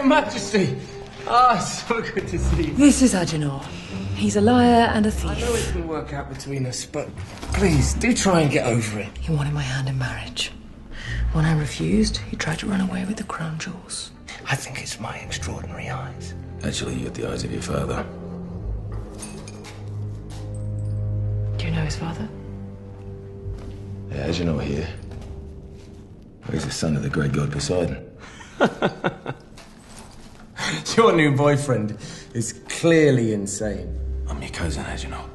Majesty! Ah, so good to see you. This is Agenor. He's a liar and a thief. I know it didn't work out between us, but please, do try and get over it. He wanted my hand in marriage. When I refused, he tried to run away with the crown jewels. I think it's my extraordinary eyes. Actually, you had the eyes of your father. Do you know his father? Yeah, as you know here. He's the son of the great god Poseidon. Your new boyfriend is clearly insane. I'm your cousin, as you know.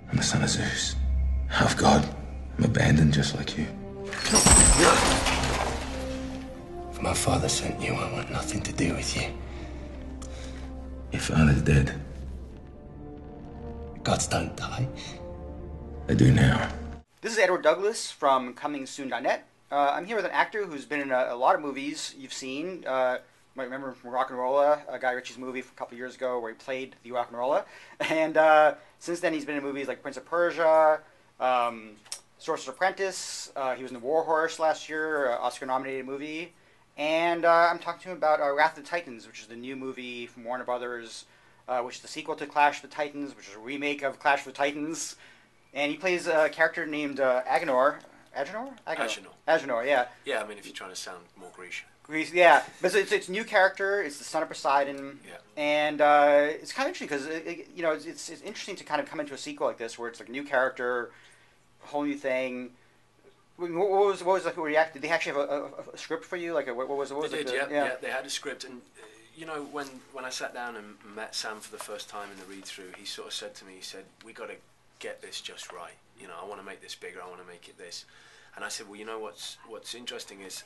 I'm the son of Zeus. Half god. I'm abandoned just like you. If my father sent you, I want nothing to do with you. Your father's dead. Gods don't die. I do now. This is Edward Douglas from ComingSoon.net. I'm here with an actor who's been in a lot of movies you've seen. You might remember from Rock and Rolla, Guy Ritchie's movie from a couple of years ago where he played the Rock and Rolla. And since then he's been in movies like Prince of Persia, Sorcerer's Apprentice. He was in The War Horse last year, Oscar-nominated movie. And I'm talking to him about Wrath of the Titans, which is the new movie from Warner Brothers, which is the sequel to Clash of the Titans, which is a remake of Clash of the Titans. And he plays a character named Agenor. Agenor? Agenor, yeah. Yeah, I mean, if you're trying to sound more Grecian. Yeah, but it's a new character. It's the son of Poseidon, yeah. And it's kind of interesting because it's interesting to kind of come into a sequel like this where it's like a new character, whole new thing. What was like a react? Did they actually have a script for you? Like what was they it? Did, yeah. They had a script, and when I sat down and met Sam for the first time in the read through, he sort of said to me, he said, "We got to get this just right. I want to make this bigger. I want to make it this." And I said, "Well, what's interesting is."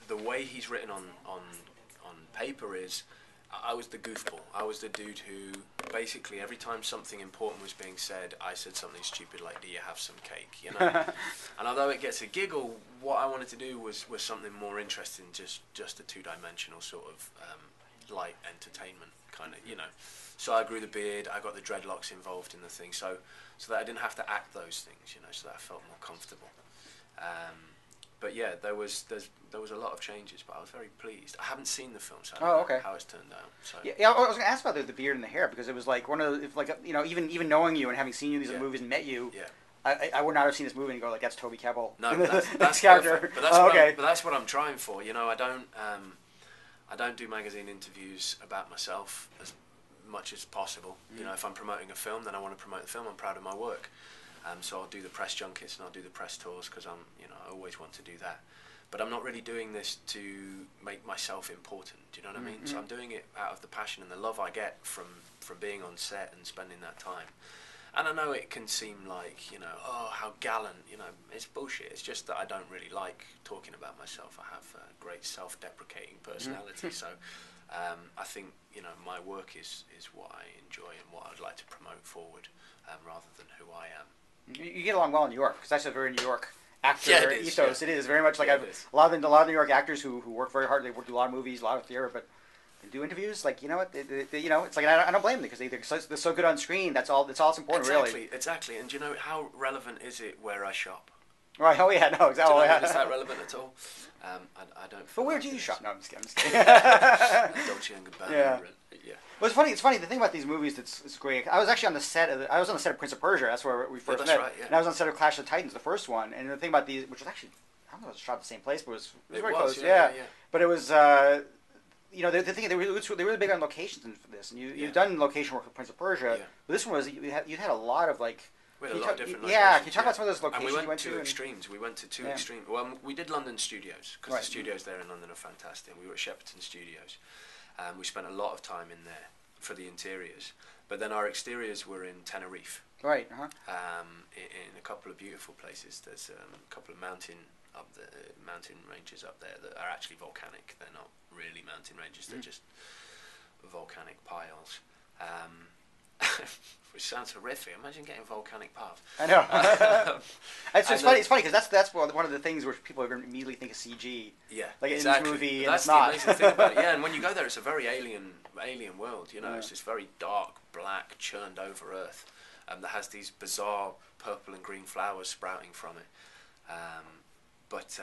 The way he's written on paper is, I was the goofball. I was the dude who basically every time something important was being said, I said something stupid like, "Do you have some cake?" And although it gets a giggle, what I wanted to do was something more interesting, just a two-dimensional sort of light entertainment kind of, So I grew the beard, I got the dreadlocks involved in the thing, so that I didn't have to act those things, so that I felt more comfortable. But yeah, there was a lot of changes, but I was very pleased. I haven't seen the film, so I don't know how it's turned out. So. Yeah, I was going to ask about the beard and the hair because it was like one of the, even knowing you and having seen you in these movies and met you, I would not have seen this movie and go like, that's Toby Kebbell. No, that's character. But that's what I'm trying for. I don't do magazine interviews about myself as much as possible. If I'm promoting a film, then I want to promote the film. I'm proud of my work. So I'll do the press junkets and I'll do the press tours because I always want to do that. But I'm not really doing this to make myself important. Do you know what I mean? So I'm doing it out of the passion and the love I get from being on set and spending that time. And I know it can seem like, oh, how gallant. It's bullshit. It's just that I don't really like talking about myself. I have a great self-deprecating personality. So I think, my work is what I enjoy and what I'd like to promote forward rather than who I am. You get along well in New York because that's a very New York actor ethos. Yeah. It is very much like a lot of New York actors who work very hard. They do a lot of movies, a lot of theater, but they do interviews. Like it's like I don't blame them because they're so good on screen. That's all. That's important, really. Exactly. And how relevant is it where I shop? Right. Oh yeah. No. Exactly. Is that relevant at all? I don't. But where do you shop? No, I'm just kidding. Dolce and Gabbana. Yeah. Well, it's funny. The thing about these movies that's great. I was actually on the set of Prince of Persia. That's where we first met. Right, yeah. And I was on the set of Clash of the Titans, the first one. And the thing about these, which was actually, I don't know if it was shot at the same place, but it was very close. Yeah. But it was, the thing they were really big on locations for this. And you've done location work for Prince of Persia. Yeah. But this one was you had a lot of like. We had a lot of different locations. Yeah, can you talk about some of those locations and we went to? To extremes. We went to two extremes. Well, we did London studios because the studios there in London are fantastic. We were at Shepperton Studios. We spent a lot of time in there for the interiors, but then our exteriors were in Tenerife. Right. In a couple of beautiful places. There's a couple of mountain ranges up there that are actually volcanic. They're not really mountain ranges. They're just volcanic piles. Which sounds horrific. Imagine getting volcanic path. I know. It's funny. It's funny because that's one of the things where people immediately think of CG. Yeah, like exactly. In this movie, and that's it's not. The amazing thing about it. Yeah, and when you go there, it's a very alien world. It's this very dark, black, churned over Earth that has these bizarre purple and green flowers sprouting from it. But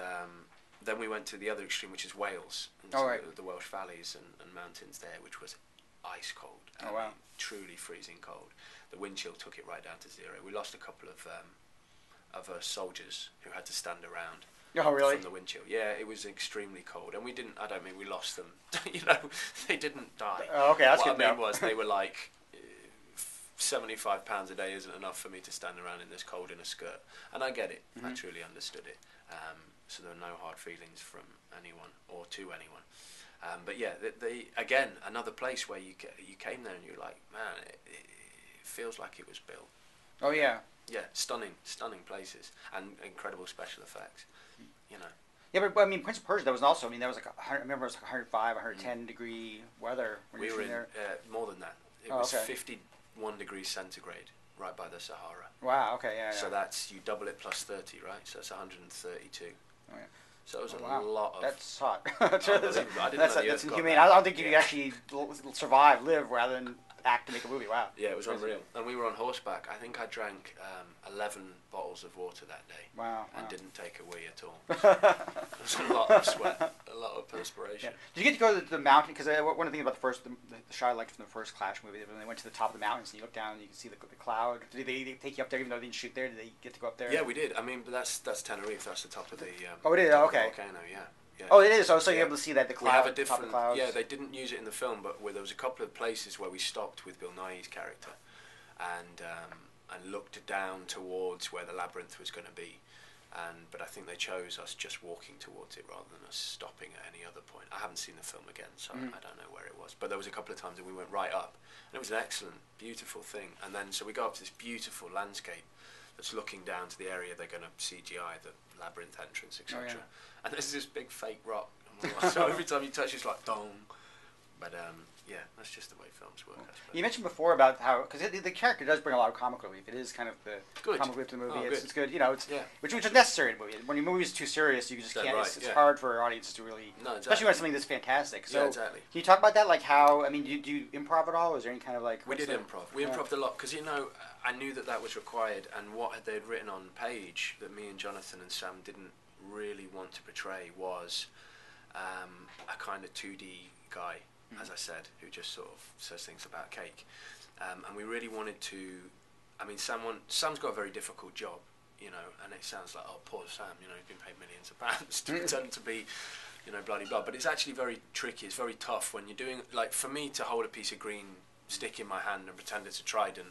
then we went to the other extreme, which is Wales, into the Welsh valleys and mountains there, which was ice cold. Oh wow! Truly freezing cold. The wind chill took it right down to zero. We lost a couple of soldiers who had to stand around. Oh really? From the wind chill. Yeah, it was extremely cold, and we didn't. I don't mean we lost them. You know, they didn't die. Oh, okay, that's good. What I mean was they were like 75 pounds a day isn't enough for me to stand around in this cold in a skirt, and I get it. I truly understood it. So there were no hard feelings from anyone or to anyone. But yeah, they again another place where you came there and you're like, man, it feels like it was built. Oh yeah. Yeah, stunning places and incredible special effects. You know. Yeah, but I mean, Prince of Persia. That was also. I mean, that was like I remember it was like 105, 110 degree weather. When we you were in there. More than that. It was 51 degrees centigrade, right by the Sahara. Wow. Okay. Yeah. So that's you double it plus 30, right? So that's 132. Oh, yeah. So it was a lot of. That's hot. That's inhumane. I don't think you could actually live rather than act to make a movie. Wow. Yeah, it was unreal. And we were on horseback. I think I drank 11 bottles of water that day. Wow. And didn't take a wee at all. It was a lot of sweat, a lot of perspiration. Yeah. Did you get to go to the mountain? Because one of the things about the shot I liked from the first Clash movie, when they went to the top of the mountains and you look down and you can see the cloud. Did they take you up there even though they didn't shoot there? Did they get to go up there? Yeah, we did. I mean, but that's Tenerife. That's the top of the. Oh, it is. Okay. Volcano. Yeah. Yeah. Oh, it is. So you're able to see that the cloud. We have a different. Top of the clouds. Yeah, they didn't use it in the film, but there was a couple of places where we stopped with Bill Nighy's character, and looked down towards where the labyrinth was going to be, but I think they chose us just walking towards it rather than us stopping at any other point. I haven't seen the film again, so I don't know where it was, but there was a couple of times that we went right up, and it was an excellent, beautiful thing. And then so we go up to this beautiful landscape that's looking down to the area they're going to CGI, the labyrinth entrance, etc. Oh, yeah. And there's this big fake rock. So every time you touch it, it's like dong. But yeah, that's just the way films work. I suppose. You mentioned before about how, because the character does bring a lot of comic relief. It is kind of the comic relief to the movie. It's good, you know. Which is necessary in a movie. When your movie is too serious, you just can't. Right, it's hard for audiences to really, especially when it's something that's fantastic. So, exactly. Can you talk about that? Like how? I mean, do you improv at all? Is there any kind of like? We did improv. We improved a lot because I knew that was required, and what they'd written on page that me and Jonathan and Sam didn't really want to portray was a kind of 2D guy, as I said, who just sort of says things about cake. And we really wanted to. I mean, Sam's got a very difficult job, you know, and it sounds like, oh, poor Sam, you know, he's been paid millions of pounds to pretend to be, you know, bloody blah. But it's actually very tricky. It's very tough when you're doing, like, for me to hold a piece of green stick in my hand and pretend it's a trident.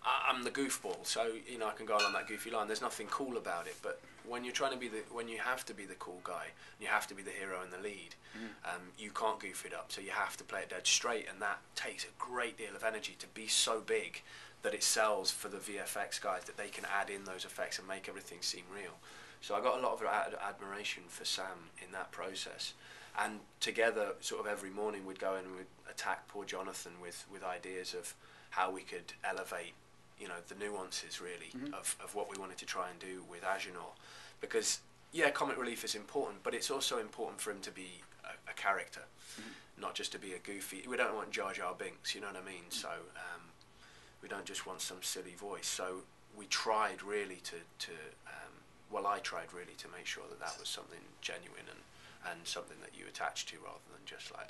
I'm the goofball, so you know I can go on that goofy line. There's nothing cool about it, but when you're trying to be when you have to be the cool guy, you have to be the hero and the lead. You can't goof it up, so you have to play it dead straight, and that takes a great deal of energy to be so big that it sells for the VFX guys that they can add in those effects and make everything seem real. So I got a lot of admiration for Sam in that process, and together, sort of every morning, we'd go and we'd attack poor Jonathan with ideas of how we could elevate, you know, the nuances really of what we wanted to try and do with Agenor, because yeah, comic relief is important, but it's also important for him to be a character, not just to be a goofy. We don't want Jar Jar Binks, you know what I mean? So we don't just want some silly voice. So we tried really I tried really to make sure that was something genuine and something that you attach to rather than just like,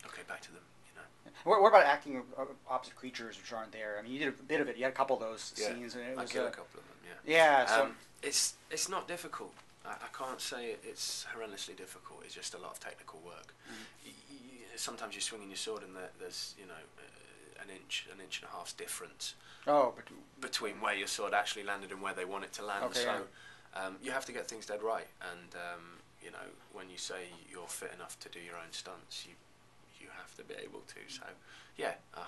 okay, back to them. What about acting opposite creatures which aren't there? I mean, you did a bit of it. You had a couple of those scenes. And it was I killed a couple of them, Yeah, so... it's not difficult. I can't say it's horrendously difficult. It's just a lot of technical work. Sometimes you're swinging your sword and there's, you know, an inch and a half's difference between where your sword actually landed and where they want it to land. Okay, so you have to get things dead right. And, you know, when you say you're fit enough to do your own stunts, you have to be able to. So yeah, I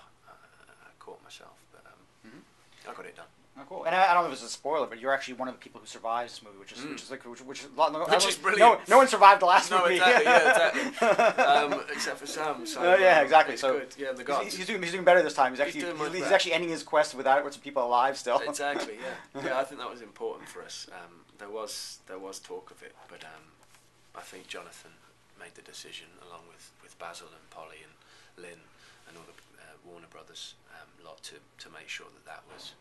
caught myself, but I got it done. Oh, cool. And I don't know if it's a spoiler, but you're actually one of the people who survives this movie, which is which is brilliant. No one survived the last movie. Exactly. Except for Sam. So, yeah, exactly. It's So good. Yeah, the gods. He's doing better this time. He's actually ending his quest with some people alive still. Exactly. Yeah. I think that was important for us. There was talk of it, but I think Jonathan made the decision along with Basil and Polly and Lynn and all the Warner Brothers lot to make sure that was,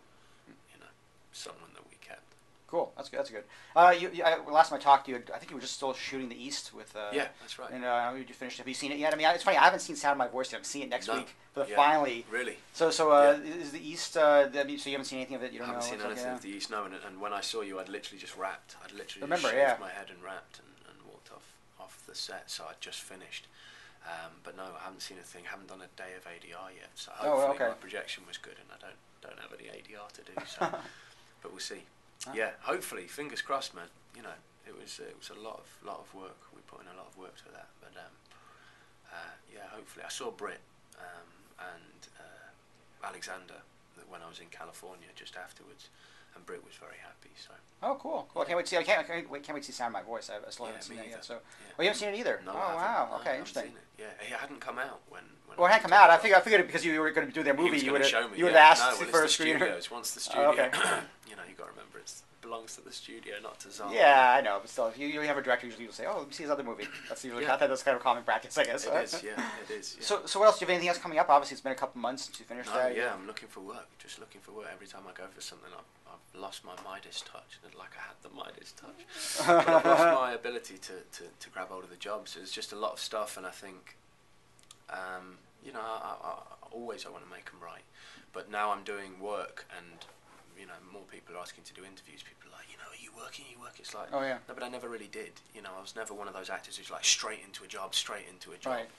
you know, someone that we kept. Cool. That's good. That's good. Last time I talked to you, I think you were just still shooting The East with. Yeah, that's right. And you finished. Have you seen it yet? I mean, it's funny. I haven't seen Sound of My Voice yet. I'm seeing it next week. But finally. Really? So is The East? So you haven't seen anything of it? You don't know? I haven't seen anything of The East. No. And when I saw you, I'd literally just rapped. I'd literally just shaved my head and rapped and walked off the set. So I'd just finished. But no, I haven't seen a thing. Haven't done a day of ADR yet. So hopefully my projection was good, and I don't have any ADR to do. So, but we'll see. Yeah, hopefully, fingers crossed, man. You know, it was a lot of work. We put in a lot of work to that, but yeah, hopefully. I saw Britt and Alexander when I was in California just afterwards, and Britt was very happy. So. Oh, cool! Cool. I can't wait to see. I can't wait to see Sound of My Voice. I still haven't seen it yet. So, well, you haven't seen it either. No, oh, wow. No, okay, interesting. Yeah, it hadn't come out when. Well, it hadn't come out. I figured because you were going to do their movie, you would have asked for a screener. Once the studio, you got to remember it belongs to the studio, not to Zara. Yeah, I know, but still, if you have a director, usually you'll say, "Oh, let me see his other movie." That's usually that's kind of common practice, I guess. It is. Yeah. So what else? Do you have anything else coming up? Obviously, it's been a couple months since you finished that. Yeah, I'm looking for work. Just looking for work. Every time I go for something, I've lost my Midas touch. Like I had the Midas touch, but I've lost my ability to grab hold of the jobs. So there's just a lot of stuff, and I think, you know, I always want to make them right. But now I'm doing work, and you know, more people are asking to do interviews. People are like, you know, are you working? It's like, oh yeah. No, but I never really did. You know, I was never one of those actors who's like straight into a job. Right.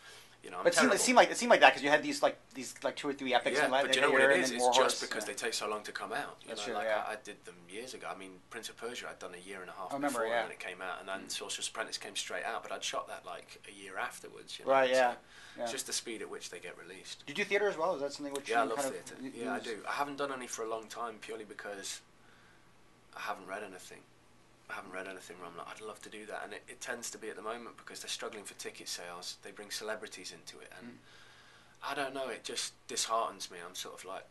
You know, but it seemed like that because you had these 2 or 3 epics. Yeah, but you know what it is? It's just because they they take so long to come out. You know, true, I did them years ago. I mean, Prince of Persia I'd done a year and a half before when it came out, and then Sorcerer's Apprentice came straight out. But I'd shot that like a year afterwards. You know? Right. Yeah. So it's just the speed at which they get released. Do you do theatre as well? Is that something which? Yeah, I love theatre. Yeah, I do. I haven't done any for a long time purely because I haven't read anything. Where I'm like, I'd love to do that, and it tends to be at the moment because they're struggling for ticket sales. They bring celebrities into it, and I don't know. It just disheartens me. I'm sort of like,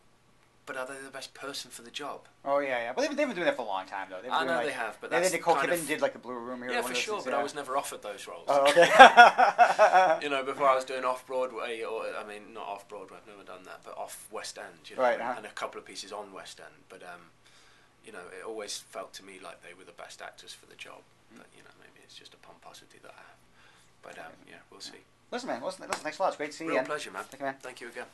but are they the best person for the job? Oh yeah. But they've been doing that for a long time though. I know they have, but that's Nicole Kidman did like the Blue Room here. Yeah, for sure. But I was never offered those roles. Oh, okay. You know, before I was doing off Broadway, or I mean, not off Broadway. I've never done that, but off West End. You know, right. And a couple of pieces on West End, but you know, it always felt to me like they were the best actors for the job. But, you know, maybe it's just a pomposity that I have. But, yeah, we'll see. Listen, man. Listen, thanks a lot. It's great to see you Real again. pleasure, man. Thank you, man. Thank you again.